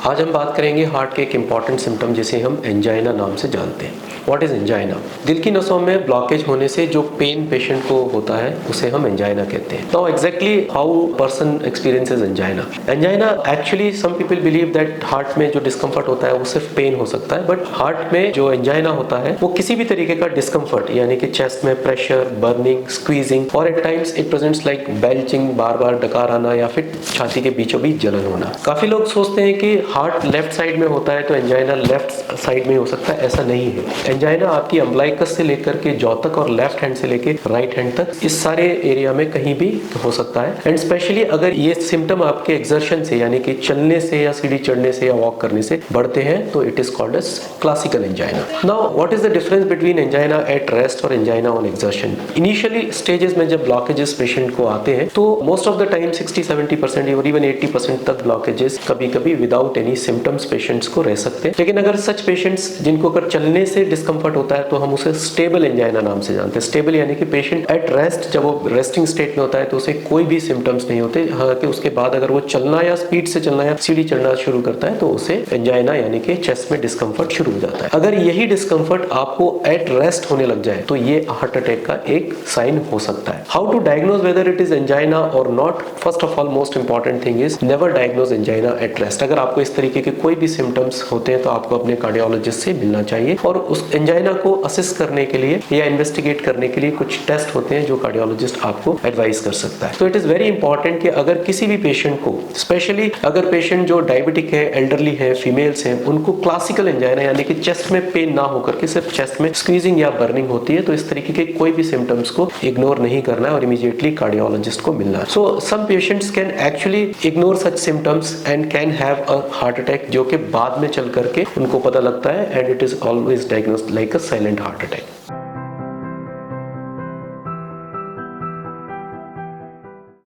आज हम बात करेंगे हार्ट के एक इम्पॉर्टेंट सिम्टम जिसे हम एंजाइना नाम से जानते हैं। What is angina? दिल की नसों में ब्लॉकेज होने से जो पेन पेशेंट को होता है उसे हम एंजाइना कहते हैं। Now exactly how person experiences angina? Angina actually some people believe that heart में जो डिस्कम्फर्ट होता है वो सिर्फ पेन हो सकता है, बट हार्ट में जो एंजाइना होता है वो किसी भी तरीके का डिस्कम्फर्ट, यानी कि चेस्ट में प्रेशर, बर्निंग, स्क्वीजिंग और at times it presents like belching, बार बार डकार आना या फिर छाती के बीचों बीच जलन होना। काफी लोग सोचते हैं कि हार्ट लेफ्ट साइड में होता है तो एंजाइना लेफ्ट साइड में हो सकता है। ऐसा नहीं है। एंजाइना आपकी अम्बलाइकस से लेकर के जॉ तक और लेफ्ट हैंड से लेकर राइट हैंड तक इस सारे एरिया में कहीं भी हो सकता है। एंड स्पेशली अगर ये सिम्टम आपके एक्सर्शन से, यानी कि चलने से या सीढ़ी चढ़ने से या वॉक करने से बढ़ते हैं तो it is called as classical angina. Now what is the difference between angina at rest और angina on exertion? Initially stages में जब ब्लॉकेजेस पेशेंट को आते हैं तो मोस्ट ऑफ द टाइम 60-70% और इवन 80% तक ब्लॉकेजेस कभी कभी विदाउट एनी सिम्टम्स पेशेंट्स को रह सकते हैं। लेकिन अगर सच पेशेंट्स जिनको अगर चलने से डिस्कम्फर्ट होता है तो हम उसे स्टेबल एंजाइना नाम से जानते हैं। स्टेबल यानी कि पेशेंट एट रेस्ट, जब वो रेस्टिंग स्टेट में होता है तो उसे कोई भी सिम्टम्स नहीं होते। हालांकि उसके बाद अगर वो चलना या स्पीड से चलना या सीढ़ी चढ़ना शुरू करता है तो उसे एंजाइना यानी कि चेस्ट में डिस्कम्फर्ट शुरू हो जाता है। अगर यही डिस्कम्फर्ट आपको एट रेस्ट होने लग जाए तो ये हार्ट अटैक का एक साइन हो सकता है। How to diagnose whether it is angina और not? First of all most important thing is never diagnose angina at rest. अगर आपको इस तरीके के कोई भी सिम्टम्स होते हैं तो आपको अपने कार्डियोलॉजिस्ट से मिलना चाहिए और उस एंजाइना को असिस्ट करने के लिए या इन्वेस्टिगेट करने के लिए कुछ टेस्ट होते हैं जो कार्डियोलॉजिस्ट आपको एडवाइस कर सकता है। तो इट इज वेरी इंपॉर्टेंट कि अगर किसी भी पेशेंट को, स्पेशली अगर पेशेंट जो डायबिटिक है, एल्डरली है, फीमेल्स हैं, उनको क्लासिकल एंजाइना यानी कि चेस्ट में पेन ना होकर के सिर्फ चेस्ट में स्क्वीजिंग या बर्निंग होती है तो इस तरीके के कोई भी सिम्टम्स को इग्नोर नहीं करना है और इमीडिएटली कार्डियोलॉजिस्ट को मिलना है। So some patients can actually ignore such symptoms and can have a heart attack, जो कि बाद में चल करके उनको पता लगता है and it is always diagnosed like a silent heart attack.